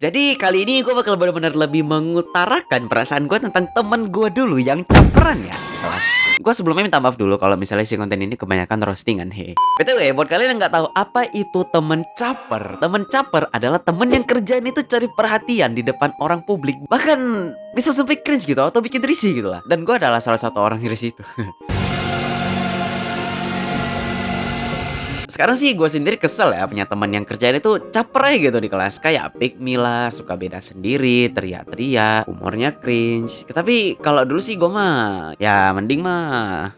Jadi kali ini gue bakal benar-benar lebih mengutarakan perasaan gue tentang temen gue dulu yang caperan ya di kelas. Gue sebelumnya minta maaf dulu kalau misalnya si konten ini kebanyakan roastingan he. BTW buat kalian yang nggak tahu apa itu temen caper. Temen caper adalah temen yang kerjaan itu cari perhatian di depan orang publik. Bahkan bisa sampai cringe gitu atau bikin risih gitu lah. Dan gue adalah salah satu orang yang risih itu. Sekarang sih gue sendiri kesel ya punya teman yang kerjaan itu caper aja gitu di kelas. Kayak pick me lah, suka beda sendiri, teriak-teriak, humornya cringe. Tapi kalau dulu sih gue mah ya mending mah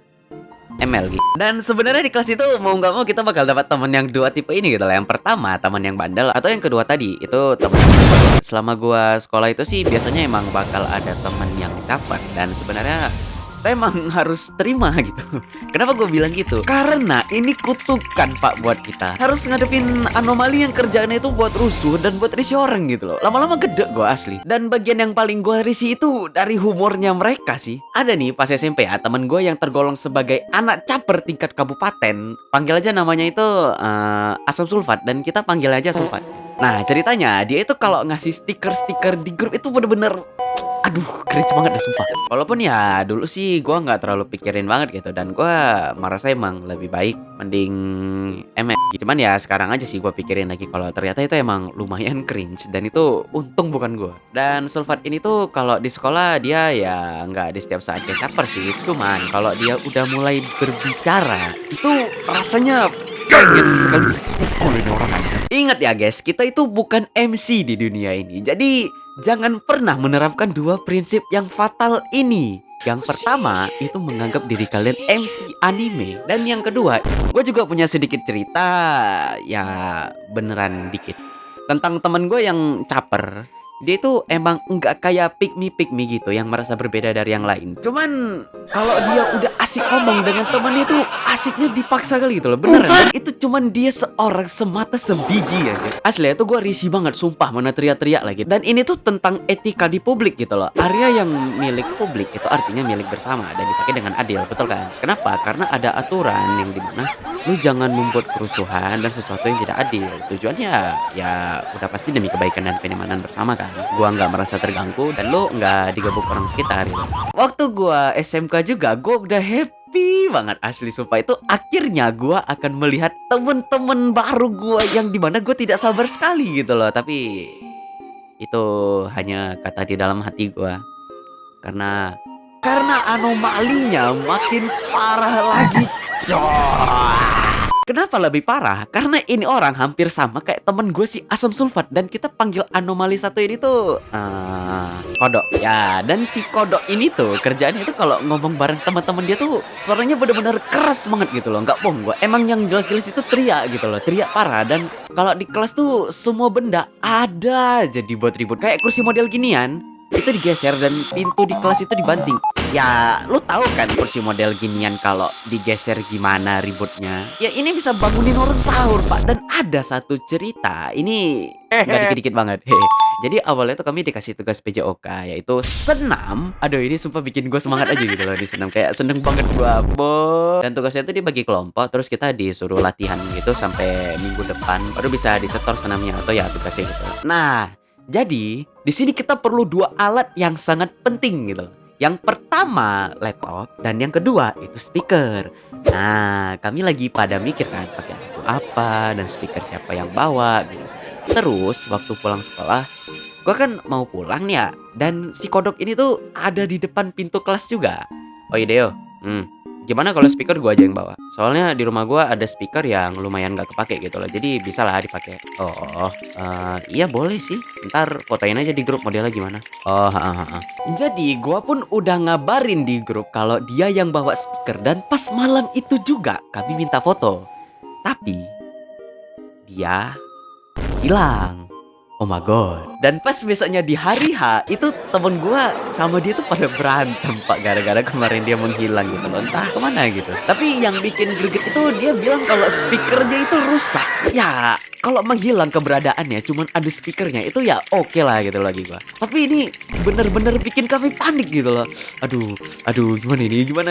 ML gitu. Dan sebenarnya di kelas itu mau nggak mau kita bakal dapat teman yang dua tipe ini gitu lah. Yang pertama teman yang bandel, atau yang kedua tadi itu teman yang caper. Selama gue sekolah itu sih biasanya emang bakal ada teman yang caper. Dan sebenarnya kita emang harus terima gitu. Kenapa gue bilang gitu? Karena ini kutukan pak buat kita. Harus ngadepin anomali yang kerjaannya itu buat rusuh dan buat risih orang gitu loh. Lama-lama gede gue asli. Dan bagian yang paling gue risih itu dari humornya mereka sih. Ada nih pas SMP ya, temen gue yang tergolong sebagai anak caper tingkat kabupaten. Panggil aja namanya itu Asam Sulfat, dan kita panggil aja Sulfat. Nah ceritanya dia itu kalau ngasih stiker-stiker di grup itu bener-bener aduh, cringe banget dah sumpah. Walaupun ya dulu sih gue nggak terlalu pikirin banget gitu, dan gue merasa emang lebih baik mending ML. Cuman ya sekarang aja sih gue pikirin lagi kalau ternyata itu emang lumayan cringe, dan itu untung bukan gue. Dan Sulfat ini tuh kalau di sekolah dia ya nggak di setiap saat dia caper sih. Cuman kalau dia udah mulai berbicara itu rasanya pengen sekali pukulin orang aja. Ingat ya guys, kita itu bukan MC di dunia ini. Jadi jangan pernah menerapkan dua prinsip yang fatal ini. Yang pertama itu menganggap diri kalian MC anime. Dan yang kedua, gue juga punya sedikit cerita, ya beneran dikit, tentang temen gue yang caper. Dia itu emang nggak kayak pick me gitu yang merasa berbeda dari yang lain. Cuman kalau dia udah asik ngomong dengan temen itu asiknya dipaksa kali gitu loh, beneran. Dan itu cuman dia seorang semata sebiji ya. Asli itu gue risih banget sumpah, mana teriak-teriak lagi. Dan ini tuh tentang etika di publik gitu loh. Area yang milik publik itu artinya milik bersama dan dipakai dengan adil, betul kan? Kenapa? Karena ada aturan yang dimana lu jangan membuat kerusuhan dan sesuatu yang tidak adil. Tujuannya ya udah pasti demi kebaikan dan kenyamanan bersama kan. Gua nggak merasa terganggu dan lu nggak digabung orang sekitar gitu. Waktu gua SMK juga gua udah happy banget asli sumpah. Itu akhirnya gua akan melihat temen-temen baru gua yang dimana gua tidak sabar sekali gitu loh. Tapi itu hanya kata di dalam hati gua. Karena anomalinya makin parah lagi. Kenapa lebih parah? Karena ini orang hampir sama kayak temen gue si Asam Sulfat. Dan kita panggil anomali satu ini tuh Kodok. Ya, dan si Kodok ini tuh kerjaannya itu kalau ngomong bareng teman-teman dia tuh suaranya bener-bener keras banget gitu loh. Nggak bohong gue, emang yang jelas-jelas itu teriak gitu loh, teriak parah. Dan kalau di kelas tuh semua benda ada jadi buat ribut. Kayak kursi model ginian itu digeser dan pintu di kelas itu dibanting. Ya lu tahu kan kursi model ginian kalau digeser gimana ributnya. Ya ini bisa bangunin orang sahur pak. Dan ada satu cerita, ini gak dikit-dikit banget. Jadi awalnya tuh kami dikasih tugas PJOK, yaitu senam. Aduh ini sumpah bikin gue semangat aja gitu loh di senam. Kayak seneng banget gue bos. Dan tugasnya tuh dibagi kelompok, terus kita disuruh latihan gitu sampai minggu depan baru bisa disetor senamnya atau ya tugasnya gitu. Nah jadi di sini kita perlu dua alat yang sangat penting gitu. Yang pertama laptop dan yang kedua itu speaker. Nah kami lagi pada mikir kan pakai lagu apa dan speaker siapa yang bawa gitu. Terus waktu pulang sekolah gue kan mau pulang nih ya. Dan si Kodok ini tuh ada di depan pintu kelas juga. Oh iya Deo, gimana kalau speaker gue aja yang bawa? Soalnya di rumah gue ada speaker yang lumayan gak kepake gitu loh. Jadi bisa lah dipakai. Iya boleh sih. Ntar fotoin aja di grup modelnya gimana. Jadi gue pun udah ngabarin di grup kalau dia yang bawa speaker. Dan pas malam itu juga kami minta foto. Tapi dia hilang. Oh my god. Dan pas besoknya di hari H itu temen gue sama dia tuh pada berantem pak, gara-gara kemarin dia menghilang gitu loh, entah kemana gitu. Tapi yang bikin greget itu dia bilang kalau speakernya itu rusak. Ya kalau menghilang keberadaannya cuman ada speakernya itu ya oke lah gitu lagi gue. Tapi ini bener-bener bikin kami panik gitu loh. Aduh gimana ini, gimana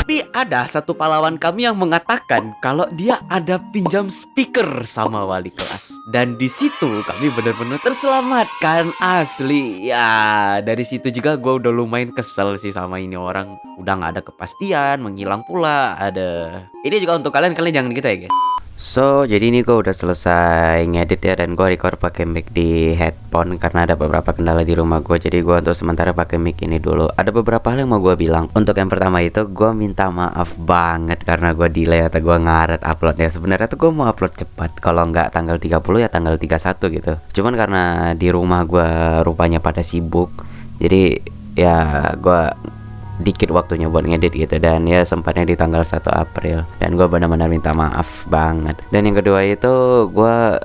Tapi ada satu pahlawan kami yang mengatakan kalau dia ada pinjam speaker sama wali kelas. Dan di situ kami benar-benar terselamatkan asli. Ya, dari situ juga gue udah lumayan kesel sih sama ini orang. Udah nggak ada kepastian, menghilang pula. Ada. Ini juga untuk kalian jangan gitu ya guys. So, jadi ini gue udah selesai ngedit ya, dan gue record pakai mic di headphone karena ada beberapa kendala di rumah gue. Jadi gue untuk sementara pakai mic ini dulu. Ada beberapa hal yang mau gue bilang. Untuk yang pertama itu gue minta maaf banget karena gue delay atau gue ngaret uploadnya. Sebenarnya tuh gue mau upload cepat. Kalau nggak tanggal 30 ya tanggal 31 gitu. Cuman karena di rumah gue rupanya pada sibuk, jadi ya gue dikit waktunya buat ngedit gitu, dan ya sempatnya di tanggal 1 April, dan gue benar-benar minta maaf banget. Dan yang kedua itu gue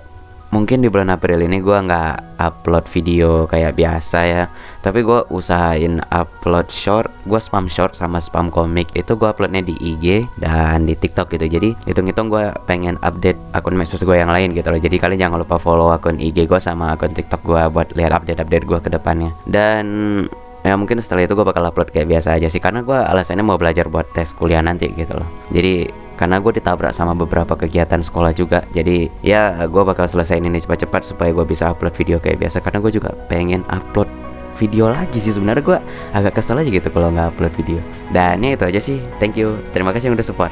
mungkin di bulan April ini gue nggak upload video kayak biasa ya, tapi gue usahain upload short. Gue spam short sama spam komik itu gue uploadnya di IG dan di TikTok gitu. Jadi hitung-hitung gue pengen update akun medsos gue yang lain gitu loh. Jadi kalian jangan lupa follow akun IG gue sama akun TikTok gue buat lihat update-update gue ke depannya. Dan ya mungkin setelah itu gue bakal upload kayak biasa aja sih, karena gue alasannya mau belajar buat tes kuliah nanti gitu loh. Jadi karena gue ditabrak sama beberapa kegiatan sekolah juga, jadi ya gue bakal selesaiin ini cepat-cepat supaya gue bisa upload video kayak biasa. Karena gue juga pengen upload video lagi sih sebenarnya. Gue agak kesel aja gitu kalau nggak upload video. Dan ya itu aja sih, thank you, terima kasih yang udah support.